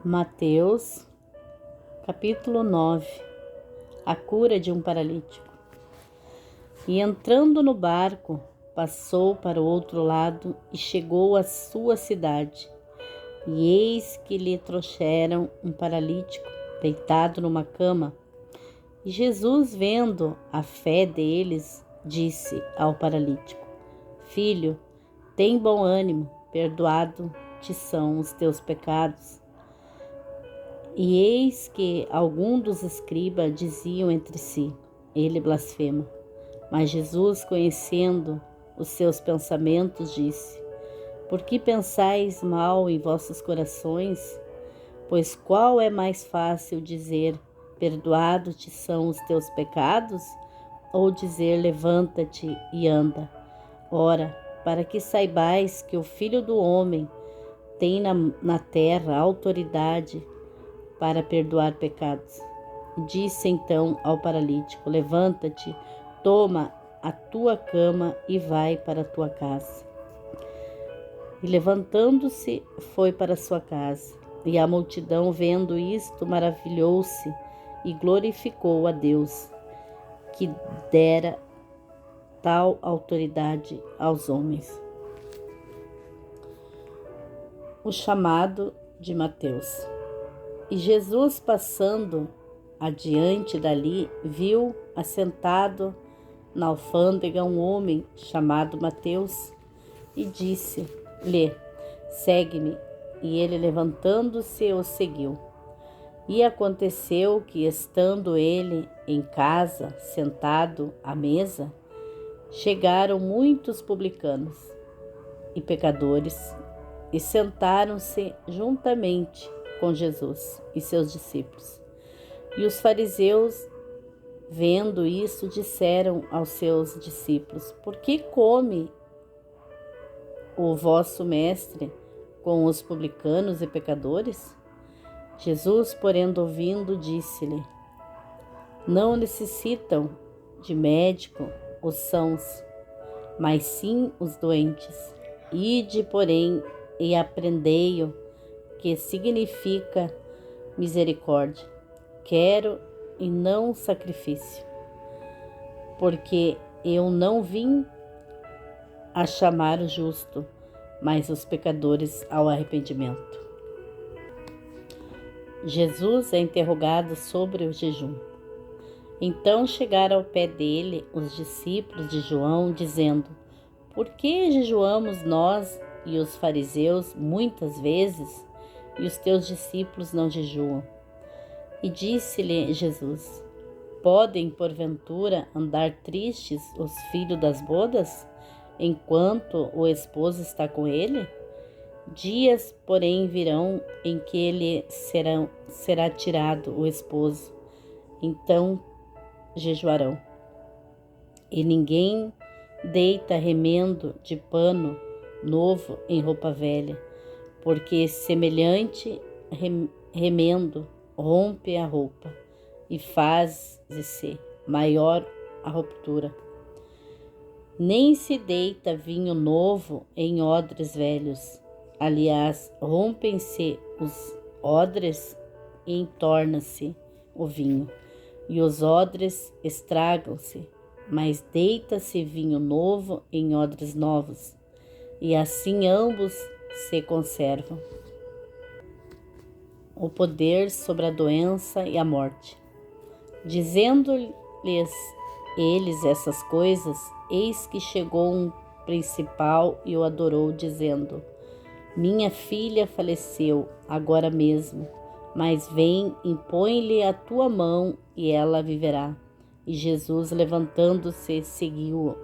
Mateus, capítulo 9. A cura de um paralítico. E entrando no barco, passou para o outro lado e chegou à sua cidade. E eis que lhe trouxeram um paralítico, deitado numa cama. E Jesus, vendo a fé deles, disse ao paralítico: Filho, tem bom ânimo, perdoado te são os teus pecados. E eis que alguns dos escribas diziam entre si: Ele blasfema. Mas Jesus, conhecendo os seus pensamentos, disse: Por que pensais mal em vossos corações? Pois qual é mais fácil dizer: Perdoado te são os teus pecados? Ou dizer: Levanta-te e anda? Ora, para que saibais que o Filho do Homem tem na terra autoridade para perdoar pecados. Disse então ao paralítico: Levanta-te, toma a tua cama e vai para a tua casa. E levantando-se, foi para sua casa. E a multidão, vendo isto, maravilhou-se e glorificou a Deus, que dera tal autoridade aos homens. O chamado de Mateus. E Jesus, passando adiante dali, viu assentado na alfândega um homem chamado Mateus e disse-lhe: Segue-me. E ele, levantando-se, o seguiu. E aconteceu que, estando ele em casa, sentado à mesa, chegaram muitos publicanos e pecadores e sentaram-se juntamente com Jesus e seus discípulos. E os fariseus, vendo isso, disseram aos seus discípulos: Por que come o vosso mestre com os publicanos e pecadores? Jesus, porém, ouvindo, disse-lhe: Não necessitam de médico os sãos, mas sim os doentes. Ide, porém, e aprendei-o que significa misericórdia. Quero e não sacrifício, porque eu não vim a chamar o justo, mas os pecadores ao arrependimento. Jesus é interrogado sobre o jejum. Então chegaram ao pé dele os discípulos de João, dizendo: Por que jejuamos nós e os fariseus muitas vezes, e os teus discípulos não jejuam? E disse-lhe Jesus: Podem, porventura, andar tristes os filhos das bodas, enquanto o esposo está com ele? Dias, porém, virão em que ele será tirado o esposo, então jejuarão. E ninguém deita remendo de pano novo em roupa velha, porque semelhante remendo rompe a roupa e faz-se maior a ruptura. Nem se deita vinho novo em odres velhos. Aliás, rompem-se os odres e entorna-se o vinho, e os odres estragam-se, mas deita-se vinho novo em odres novos, e assim ambos se conservam. O poder sobre a doença e a morte. Dizendo-lhes eles essas coisas, eis que chegou um principal e o adorou, dizendo: Minha filha faleceu agora mesmo, mas vem, impõe-lhe a tua mão e ela viverá. E Jesus, levantando-se, seguiu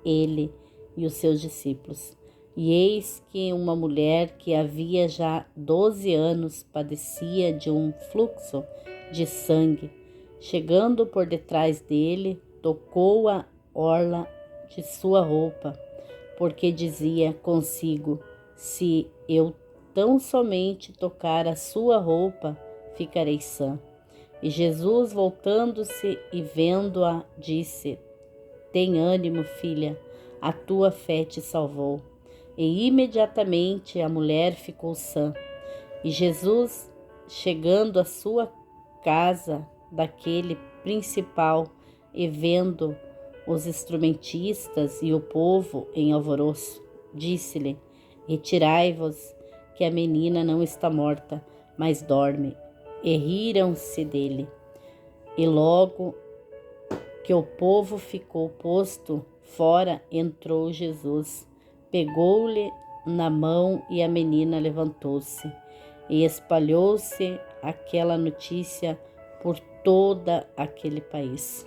ele e os seus discípulos. E eis que uma mulher que havia já 12 anos padecia de um fluxo de sangue, chegando por detrás dele, tocou a orla de sua roupa, porque dizia consigo: Se eu tão somente tocar a sua roupa, ficarei sã. E Jesus, voltando-se e vendo-a, disse: Tem ânimo, filha, a tua fé te salvou. E imediatamente a mulher ficou sã. E Jesus, chegando à sua casa daquele principal e vendo os instrumentistas e o povo em alvoroço, disse-lhe: Retirai-vos, que a menina não está morta, mas dorme. E riram-se dele. E logo que o povo ficou posto fora, entrou Jesus, pegou-lhe na mão e a menina levantou-se. E espalhou-se aquela notícia por todo aquele país.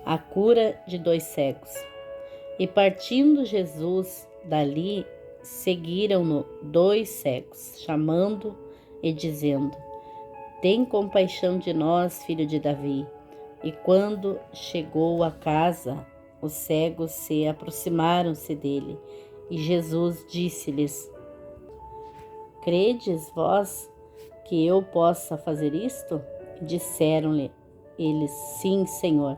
A cura de 2 cegos. E partindo Jesus dali, seguiram-no 2 cegos, chamando e dizendo: Tem compaixão de nós, filho de Davi. E quando chegou à casa, os cegos se aproximaram-se dele, e Jesus disse-lhes: Credes vós que eu possa fazer isto? Disseram-lhe eles: Sim, Senhor.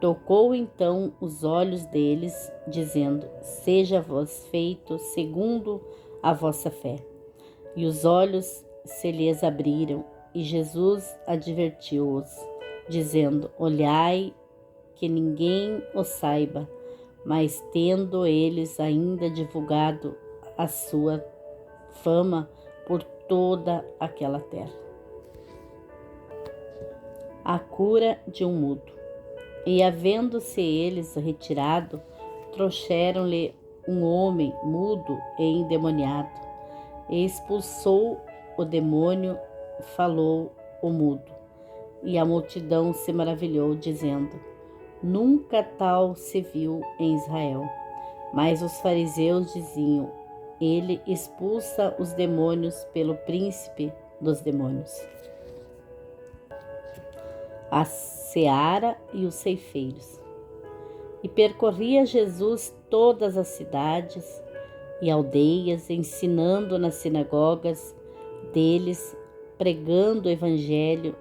Tocou então os olhos deles, dizendo: Seja-vos feito segundo a vossa fé. E os olhos se lhes abriram, e Jesus advertiu-os, dizendo: Olhai que ninguém o saiba. Mas tendo eles ainda divulgado a sua fama por toda aquela terra. A cura de um mudo. E havendo-se eles retirado, trouxeram-lhe um homem mudo e endemoniado, e expulsou o demônio, falou o mudo. E a multidão se maravilhou, dizendo: Nunca tal se viu em Israel. Mas os fariseus diziam: Ele expulsa os demônios pelo príncipe dos demônios. A seara e os ceifeiros. E percorria Jesus todas as cidades e aldeias, ensinando nas sinagogas deles, pregando o evangelho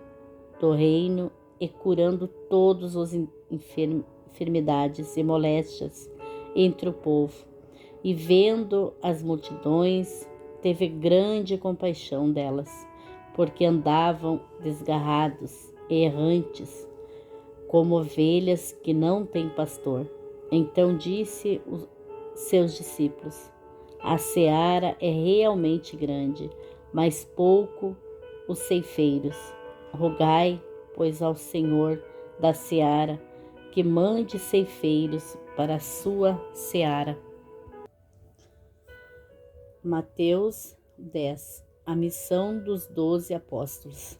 do reino e curando todos os enfermidades e moléstias entre o povo. E vendo as multidões, teve grande compaixão delas, porque andavam desgarrados e errantes, como ovelhas que não têm pastor. Então disse aos seus discípulos: A seara é realmente grande, mas pouco os ceifeiros. Rogai, pois, ao Senhor da seara que mande ceifeiros para a sua seara. Mateus 10. A missão dos 12 apóstolos.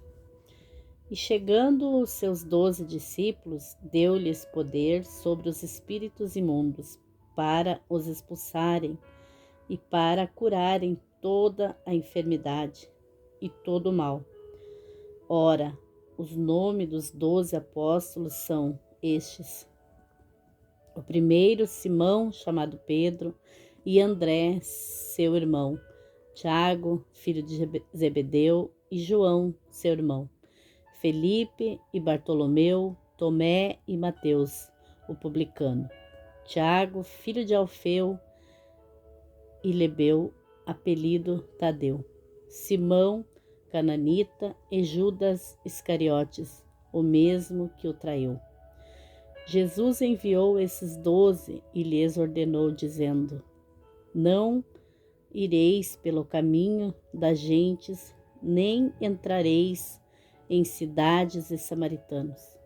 E chegando os seus 12 discípulos, deu-lhes poder sobre os espíritos imundos, para os expulsarem e para curarem toda a enfermidade e todo o mal. Ora, os nomes dos 12 apóstolos são estes: o primeiro, Simão, chamado Pedro, e André, seu irmão, Tiago, filho de Zebedeu, e João, seu irmão, Felipe e Bartolomeu, Tomé e Mateus, o publicano, Tiago, filho de Alfeu, e Lebeu, apelido Tadeu, Simão, cananita, e Judas Iscariotes, o mesmo que o traiu. Jesus enviou esses 12 e lhes ordenou, dizendo: Não ireis pelo caminho das gentes, nem entrareis em cidades e samaritanos,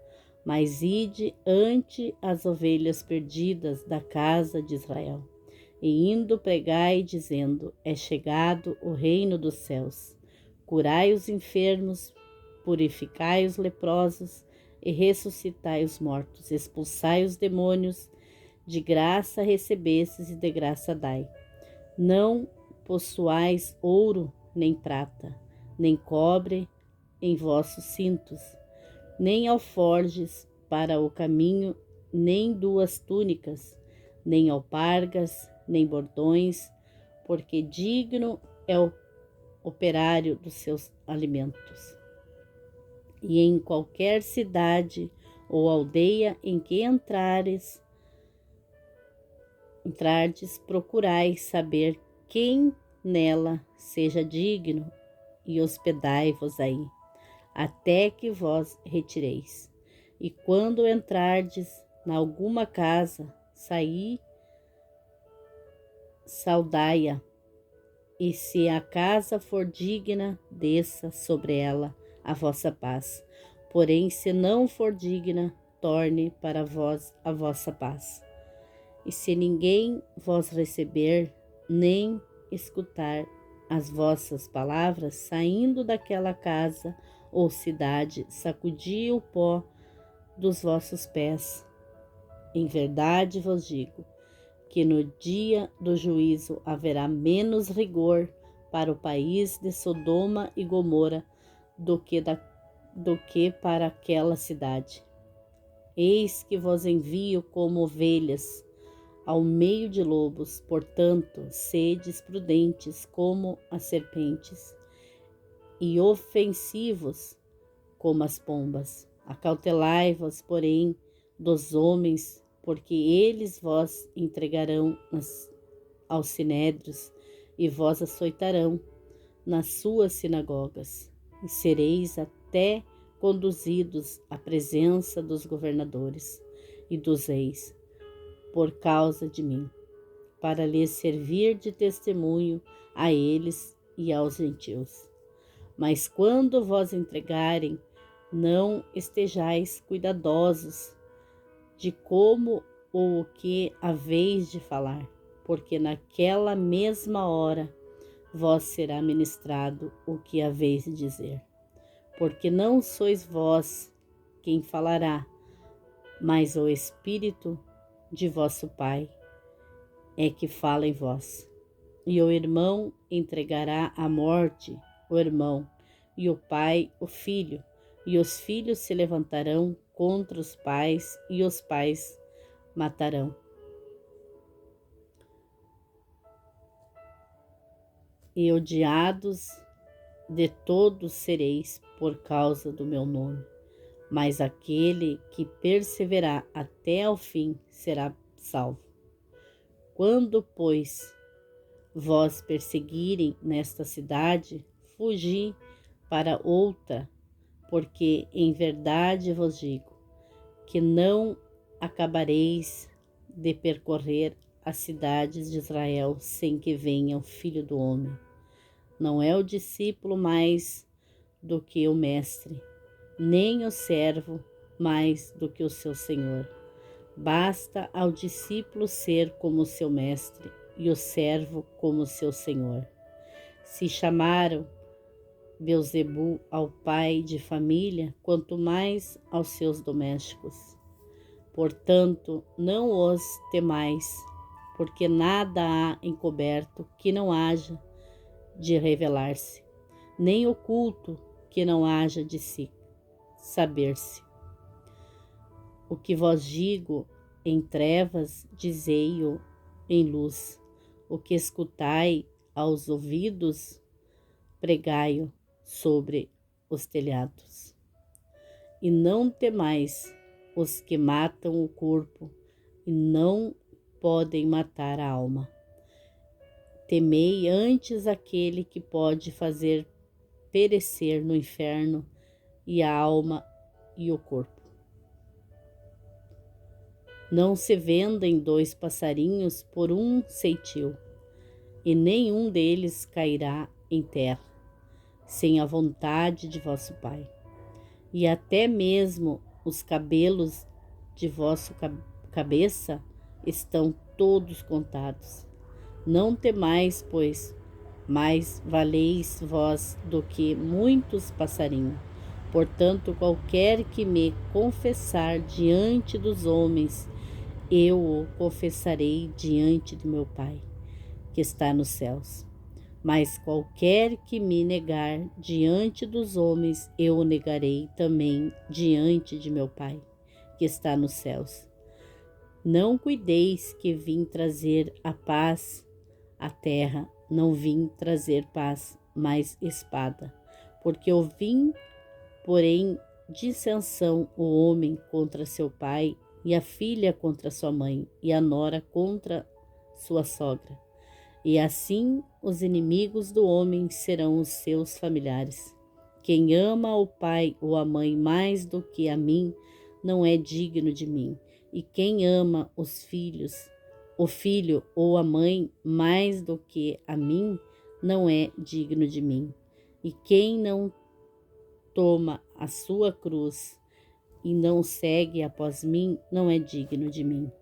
mas ide ante as ovelhas perdidas da casa de Israel. E indo pregai, dizendo: É chegado o reino dos céus. Curai os enfermos, purificai os leprosos e ressuscitai os mortos. Expulsai os demônios, de graça recebestes e de graça dai. Não possuais ouro nem prata, nem cobre em vossos cintos, nem alforjes para o caminho, nem 2 túnicas, nem alpargas, nem bordões, porque digno é o operário dos seus alimentos. E em qualquer cidade ou aldeia em que entrardes, procurai saber quem nela seja digno, e hospedai-vos aí, até que vós retireis. E quando entrardes na alguma casa, saudai-a, e se a casa for digna, desça sobre ela a vossa paz. Porém, se não for digna, torne para vós a vossa paz. E se ninguém vos receber, nem escutar as vossas palavras, saindo daquela casa ou cidade, sacudi o pó dos vossos pés. Em verdade vos digo que no dia do juízo haverá menos rigor para o país de Sodoma e Gomorra do que para aquela cidade. Eis que vos envio como ovelhas ao meio de lobos, portanto, sedes prudentes como as serpentes e ofensivos como as pombas. Acautelai-vos, porém, dos homens, porque eles vos entregarão aos sinédrios e vos açoitarão nas suas sinagogas, e sereis até conduzidos à presença dos governadores e dos reis, por causa de mim, para lhes servir de testemunho a eles e aos gentios. Mas quando vos entregarem, não estejais cuidadosos de como ou o que haveis de falar, porque naquela mesma hora vos será ministrado o que haveis de dizer. Porque não sois vós quem falará, mas o Espírito de vosso Pai é que fala em vós. E o irmão entregará à morte o irmão, e o pai o filho, e os filhos se levantarão contra os pais, e os pais matarão. E odiados de todos sereis por causa do meu nome, mas aquele que perseverar até ao fim será salvo. Quando, pois, vós perseguirem nesta cidade, fugi para outra, porque em verdade vos digo que não acabareis de percorrer as cidades de Israel sem que venha o Filho do Homem. Não é o discípulo mais do que o mestre, nem o servo mais do que o seu senhor. Basta ao discípulo ser como o seu mestre e o servo como o seu senhor. Se chamaram Beelzebu ao pai de família, quanto mais aos seus domésticos. Portanto, não os temais, porque nada há encoberto que não haja de revelar-se, nem oculto que não haja de se saber-se. O que vos digo em trevas, dizei-o em luz. O que escutai aos ouvidos, pregai-o sobre os telhados. E não temais os que matam o corpo e não podem matar a alma. Temei antes aquele que pode fazer perecer no inferno e a alma e o corpo. Não se vendem 2 passarinhos por um ceitil, e nenhum deles cairá em terra, sem a vontade de vosso Pai. E até mesmo os cabelos de vossa cabeça estão todos contados. Não temais, pois, mais valeis vós do que muitos passarinhos. Portanto, qualquer que me confessar diante dos homens, eu o confessarei diante do meu Pai, que está nos céus. Mas qualquer que me negar diante dos homens, eu o negarei também diante de meu Pai, que está nos céus. Não cuideis que vim trazer a paz à terra, não vim trazer paz, mas espada. Porque eu vim, porém, dissensão o homem contra seu pai, e a filha contra sua mãe, e a nora contra sua sogra. e assim os inimigos do homem serão os seus familiares. Quem ama o pai ou a mãe mais do que a mim, não é digno de mim. E quem ama os filhos, o filho ou a mãe mais do que a mim, não é digno de mim. E quem não toma a sua cruz e não segue após mim, não é digno de mim.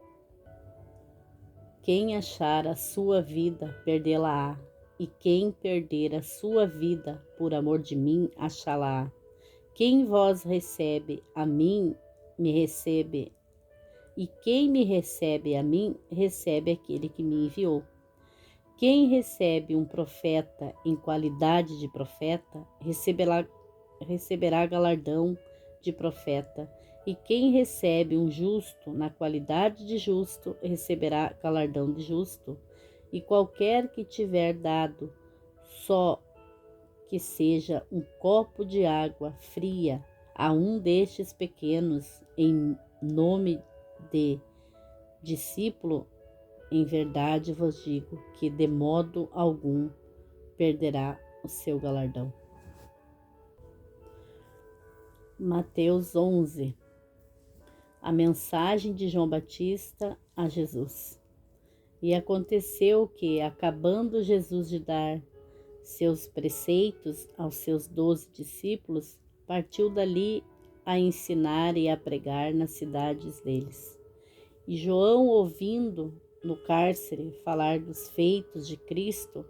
Quem achar a sua vida, perdê-la-á, e quem perder a sua vida por amor de mim, achá-la-á. Quem vos recebe a mim, me recebe, e quem me recebe a mim, recebe aquele que me enviou. Quem recebe um profeta em qualidade de profeta, receberá galardão de profeta. E quem recebe um justo na qualidade de justo, receberá galardão de justo. E qualquer que tiver dado só que seja um copo de água fria a um destes pequenos, em nome de discípulo, em verdade vos digo que de modo algum perderá o seu galardão. Mateus 11. A mensagem de João Batista a Jesus. E aconteceu que, acabando Jesus de dar seus preceitos aos seus 12 discípulos, partiu dali a ensinar e a pregar nas cidades deles. E João, ouvindo no cárcere falar dos feitos de Cristo,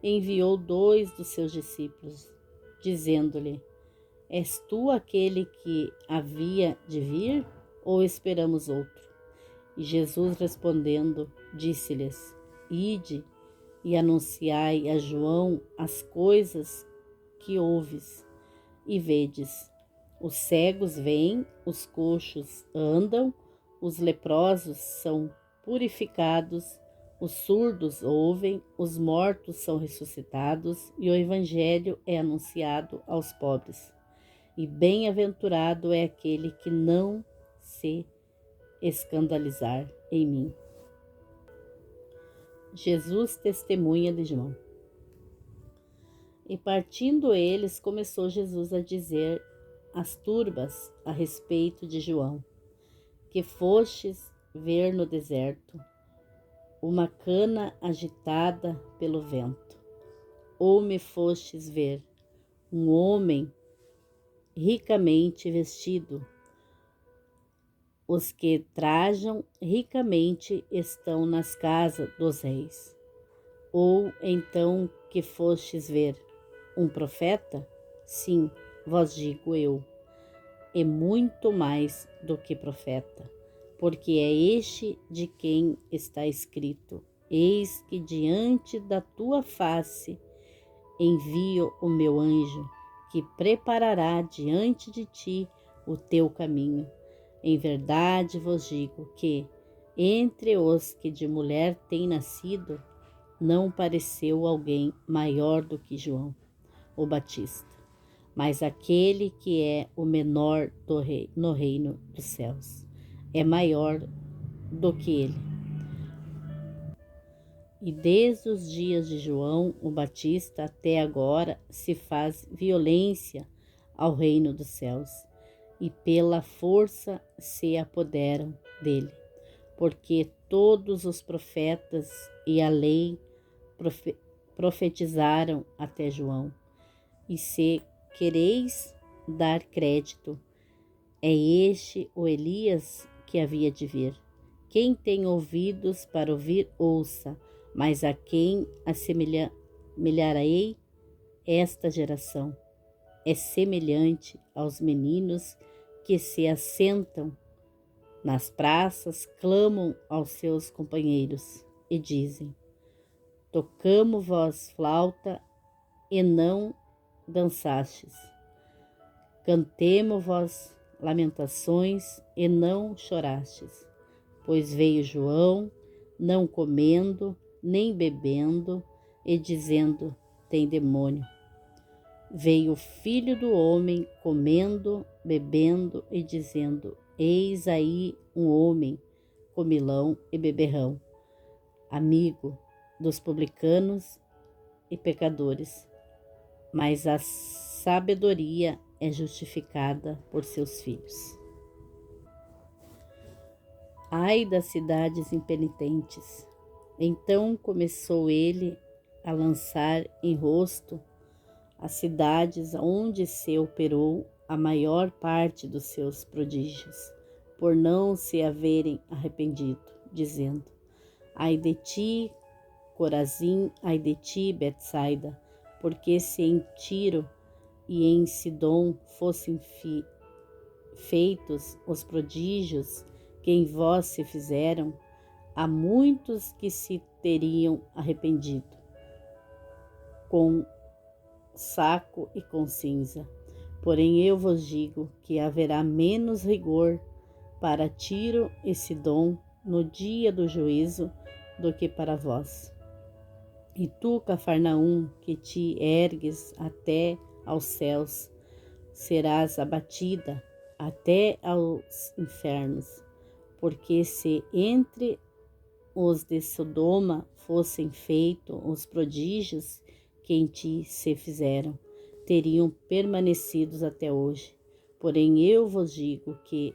enviou 2 dos seus discípulos, dizendo-lhe: És tu aquele que havia de vir, ou esperamos outro? E Jesus respondendo, disse-lhes: Ide e anunciai a João as coisas que ouves e vedes. Os cegos veem, os coxos andam, os leprosos são purificados, os surdos ouvem, os mortos são ressuscitados, e o evangelho é anunciado aos pobres. E bem-aventurado é aquele que não se escandalizar em mim. Jesus testemunha de João. E partindo eles, começou Jesus a dizer às turbas a respeito de João: que fostes ver no deserto uma cana agitada pelo vento, ou me fostes ver um homem ricamente vestido? Os que trajam ricamente estão nas casas dos reis. Ou então que fostes ver um profeta? Sim, vos digo eu, e muito mais do que profeta, porque é este de quem está escrito: Eis que diante da tua face envio o meu anjo, que preparará diante de ti o teu caminho. Em verdade vos digo que, entre os que de mulher têm nascido, não pareceu alguém maior do que João, o Batista, mas aquele que é o menor no reino dos céus é maior do que ele. E desde os dias de João o Batista até agora se faz violência ao reino dos céus, e pela força se apoderam dele, porque todos os profetas e a lei profetizaram até João. E se quereis dar crédito, é este o Elias que havia de vir. Quem tem ouvidos para ouvir, ouça, mas a quem assemelharei esta geração? É semelhante aos meninos que se assentam nas praças, clamam aos seus companheiros e dizem: Tocamo-vos flauta e não dançastes, cantemo-vos lamentações e não chorastes. Pois veio João, não comendo nem bebendo, e dizendo: tem demônio. Veio o Filho do Homem comendo, bebendo e dizendo: eis aí um homem comilão e beberrão, amigo dos publicanos e pecadores, mas a sabedoria é justificada por seus filhos. Ai das cidades impenitentes! Então começou ele a lançar em rosto as cidades onde se operou a maior parte dos seus prodígios, por não se haverem arrependido, dizendo: ai de ti, Corazim, ai de ti, Betsaida, porque se em Tiro e em Sidom fossem feitos os prodígios que em vós se fizeram, há muitos que se teriam arrependido, com saco e com cinza. Porém eu vos digo que haverá menos rigor para Tiro e Sidom no dia do juízo do que para vós. E tu, Cafarnaum, que te ergues até aos céus, serás abatida até aos infernos, porque se entre os de Sodoma fossem feitos os prodígios que em ti se fizeram, teriam permanecido até hoje. Porém eu vos digo que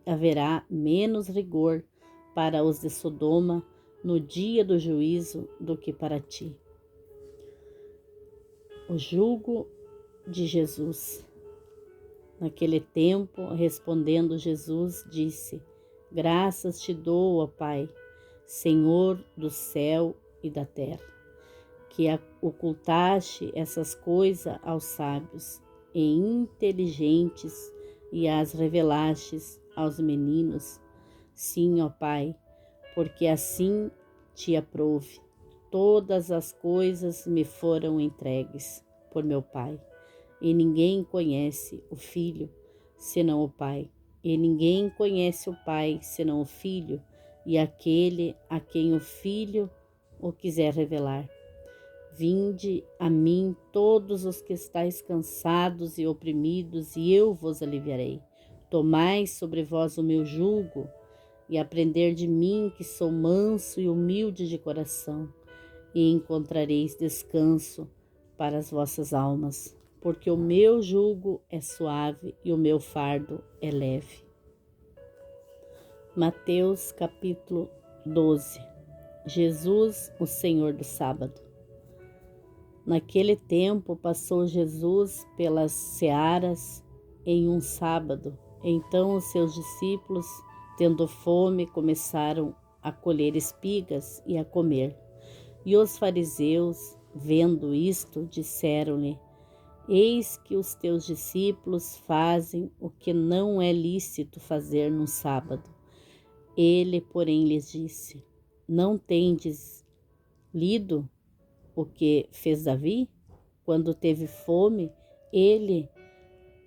haverá menos rigor para os de Sodoma no dia do juízo do que para ti. O jugo de Jesus. Naquele tempo, respondendo Jesus, disse: graças te dou, ó Pai, Senhor do céu e da terra, que ocultaste essas coisas aos sábios e inteligentes e as revelastes aos meninos. Sim, ó Pai, porque assim te aprouve. Todas as coisas me foram entregues por meu Pai, e ninguém conhece o Filho senão o Pai, e ninguém conhece o Pai senão o Filho, e aquele a quem o Filho o quiser revelar. Vinde a mim todos os que estáis cansados e oprimidos, e eu vos aliviarei. Tomai sobre vós o meu jugo, e aprender de mim, que sou manso e humilde de coração, e encontrareis descanso para as vossas almas, porque o meu jugo é suave e o meu fardo é leve. Mateus capítulo 12. Jesus, o Senhor do sábado. Naquele tempo passou Jesus pelas searas em um sábado. Então os seus discípulos, tendo fome, começaram a colher espigas e a comer. E os fariseus, vendo isto, disseram-lhe: eis que os teus discípulos fazem o que não é lícito fazer no sábado. Ele, porém, lhes disse: não tendes lido o que fez Davi? Quando teve fome, ele,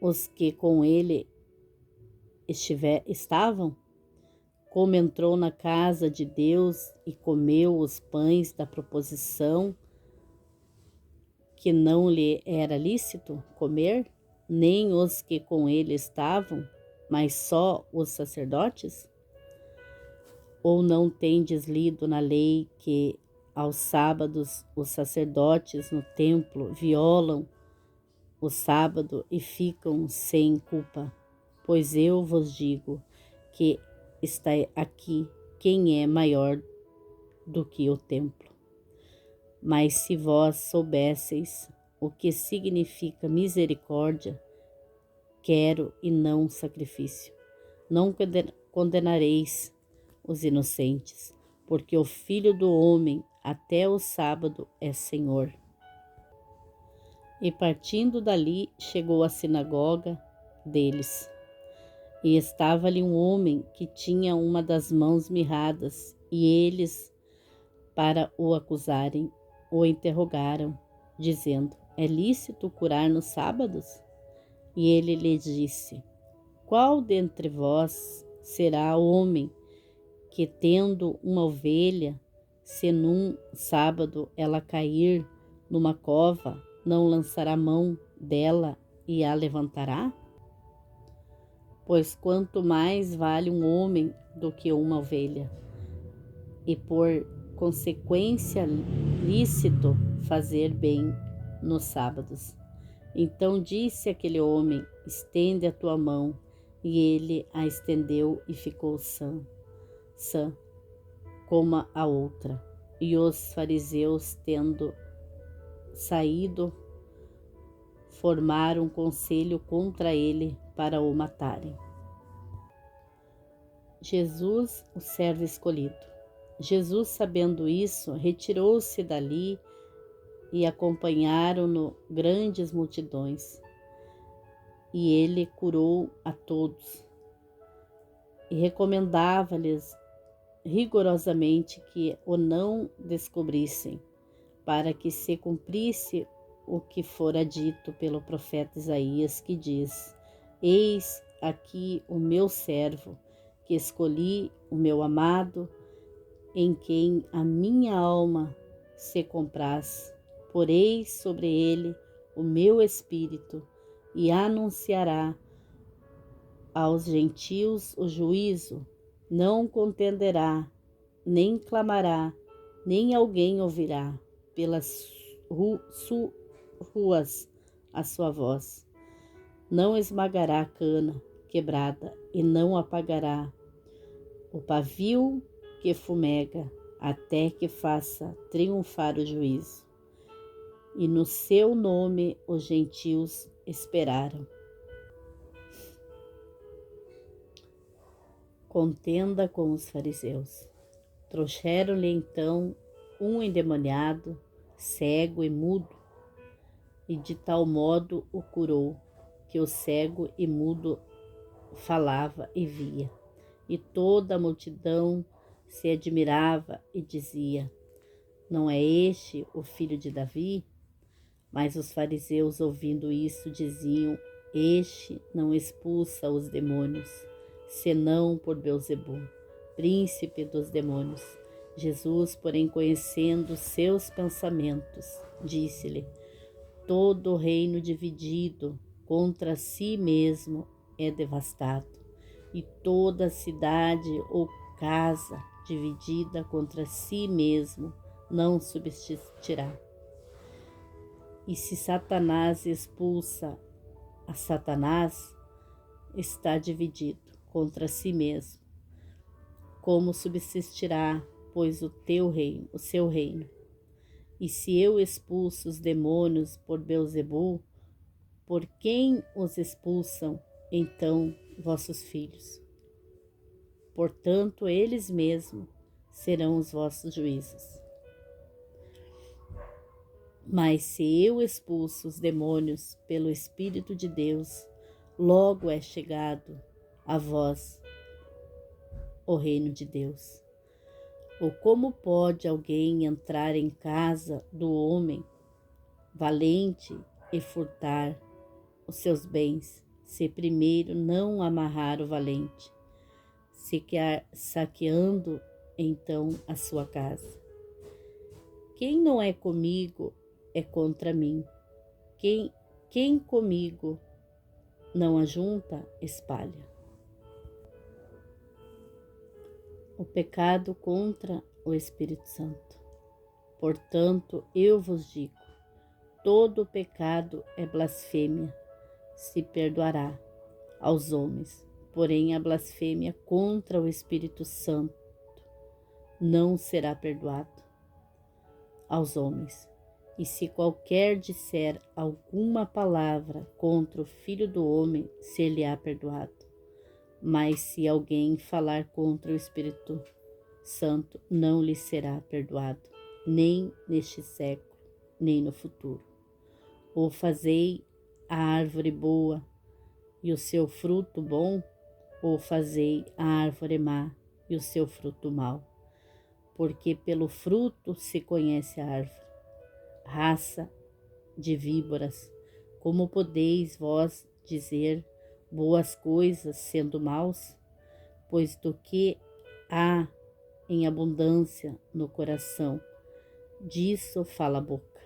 os que com ele estavam, como entrou na casa de Deus e comeu os pães da proposição, que não lhe era lícito comer, nem os que com ele estavam, mas só os sacerdotes? Ou não tendes lido na lei que aos sábados os sacerdotes no templo violam o sábado e ficam sem culpa? Pois eu vos digo que está aqui quem é maior do que o templo. Mas se vós soubesseis o que significa misericórdia, quero e não sacrifício, não condenareis os inocentes, porque o Filho do Homem até o sábado é Senhor. E partindo dali, chegou à sinagoga deles. E estava ali um homem que tinha uma das mãos mirradas, e eles, para o acusarem, o interrogaram, dizendo: é lícito curar nos sábados? E ele lhes disse: qual dentre vós será o homem que, tendo uma ovelha, se num sábado ela cair numa cova, não lançará mão dela e a levantará? Pois quanto mais vale um homem do que uma ovelha. E por consequência lícito fazer bem nos sábados. Então disse aquele homem: estende a tua mão. E ele a estendeu e ficou sã como a outra. E os fariseus, tendo saído, formaram um conselho contra ele para o matarem. Jesus, o servo escolhido. Jesus, sabendo isso, retirou-se dali e acompanharam-no grandes multidões. E ele curou a todos e recomendava-lhes rigorosamente que o não descobrissem, para que se cumprisse o que fora dito pelo profeta Isaías, que diz: eis aqui o meu servo, que escolhi, o meu amado, em quem a minha alma se compraz. Porei sobre ele o meu espírito, e anunciará aos gentios o juízo. Não contenderá, nem clamará, nem alguém ouvirá pelas ruas a sua voz. Não esmagará a cana quebrada e não apagará o pavio que fumega, até que faça triunfar o juízo. E no seu nome os gentios esperaram. Contenda com os fariseus. Trouxeram-lhe então um endemoniado, cego e mudo, e de tal modo o curou, que o cego e mudo falava e via. E toda a multidão se admirava e dizia: não é este o filho de Davi? Mas os fariseus, ouvindo isso, diziam: este não expulsa os demônios, senão por Beelzebul, príncipe dos demônios. Jesus, porém, conhecendo seus pensamentos, disse-lhe: todo reino dividido contra si mesmo é devastado, e toda cidade ou casa dividida contra si mesmo não subsistirá. E se Satanás expulsa a Satanás, está dividido contra si mesmo. Como subsistirá, pois, o seu reino? E se eu expulso os demônios por Beelzebul, por quem os expulsam, então, vossos filhos? Portanto, eles mesmos serão os vossos juízes. Mas se eu expulso os demônios pelo Espírito de Deus, logo é chegado a vós o reino de Deus. Ou como pode alguém entrar em casa do homem valente e furtar os seus bens, se primeiro não amarrar o valente, saqueando então a sua casa? Quem não é comigo é contra mim. Quem comigo não ajunta, espalha. O pecado contra o Espírito Santo. Portanto, eu vos digo: todo pecado é blasfêmia, se perdoará aos homens, porém a blasfêmia contra o Espírito Santo não será perdoado aos homens. E se qualquer disser alguma palavra contra o Filho do Homem, ser-lhe-á perdoado. Mas se alguém falar contra o Espírito Santo, não lhe será perdoado, nem neste século, nem no futuro. Ou fazei a árvore boa e o seu fruto bom, ou fazei a árvore má e o seu fruto mau. Porque pelo fruto se conhece a árvore. Raça de víboras, como podeis vós dizer boas coisas sendo maus? Pois do que há em abundância no coração, disso fala a boca.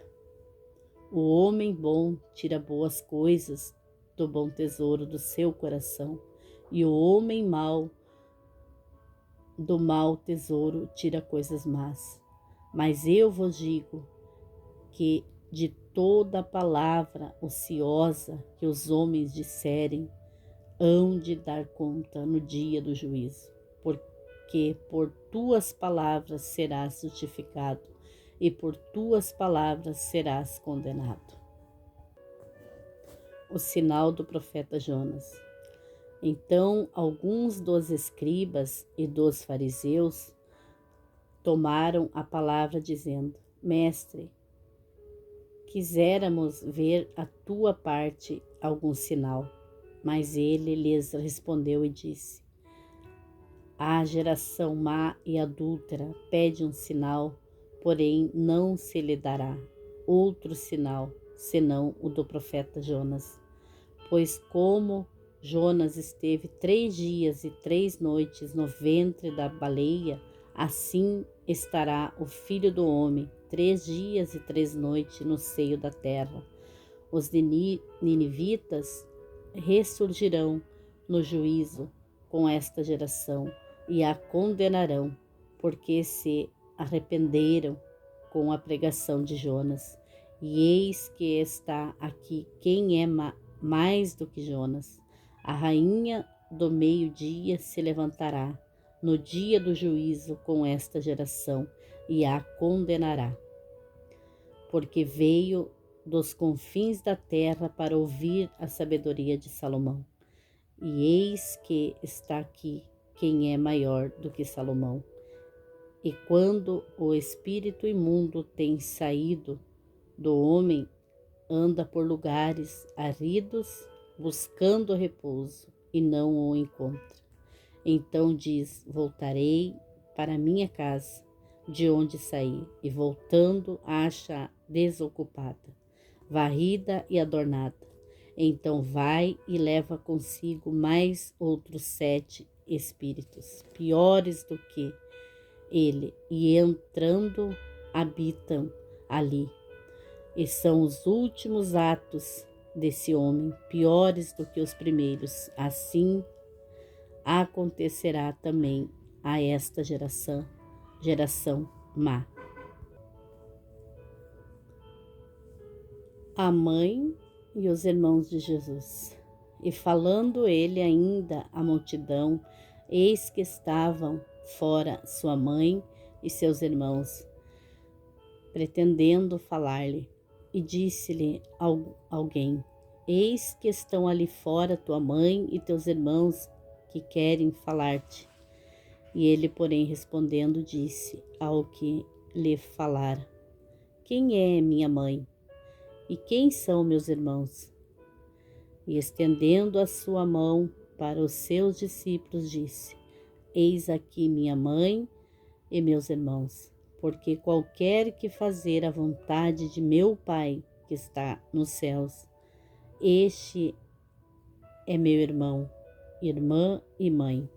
O homem bom tira boas coisas do bom tesouro do seu coração, e o homem mau do mau tesouro tira coisas más, Mas eu vos digo que de toda palavra ociosa que os homens disserem, hão de dar conta no dia do juízo, porque por tuas palavras serás justificado e por tuas palavras serás condenado. O sinal do profeta Jonas. Então alguns dos escribas e dos fariseus tomaram a palavra dizendo: Mestre, quiséramos ver a tua parte algum sinal. Mas ele lhes respondeu e disse: A geração má e adúltera pede um sinal, porém não se lhe dará outro sinal, senão o do profeta Jonas. Pois como Jonas esteve 3 dias e 3 noites no ventre da baleia, assim estará o Filho do Homem 3 dias e 3 noites no seio da terra. Os ninivitas ressurgirão no juízo com esta geração e a condenarão, porque se arrependeram com a pregação de Jonas. E eis que está aqui quem é mais do que Jonas. A rainha do meio-dia se levantará no dia do juízo com esta geração e a condenará, porque veio dos confins da terra para ouvir a sabedoria de Salomão. E eis que está aqui quem é maior do que Salomão. E quando o espírito imundo tem saído do homem, anda por lugares áridos, buscando repouso, e não o encontra. Então diz: voltarei para minha casa, de onde saí, e voltando acha desocupada, varrida e adornada. Então vai e leva consigo mais outros 7 espíritos, piores do que ele, e entrando habitam ali. E são os últimos atos desse homem, piores do que os primeiros. Assim acontecerá também a esta geração má. A mãe e os irmãos de Jesus. E falando ele ainda à multidão, eis que estavam fora sua mãe e seus irmãos, pretendendo falar-lhe. E disse-lhe alguém: Eis que estão ali fora tua mãe e teus irmãos que querem falar-te. E ele, porém, respondendo, disse ao que lhe falara: Quem é minha mãe? E quem são meus irmãos? E estendendo a sua mão para os seus discípulos, disse: Eis aqui minha mãe e meus irmãos, porque qualquer que fazer a vontade de meu Pai que está nos céus, este é meu irmão, irmã e mãe.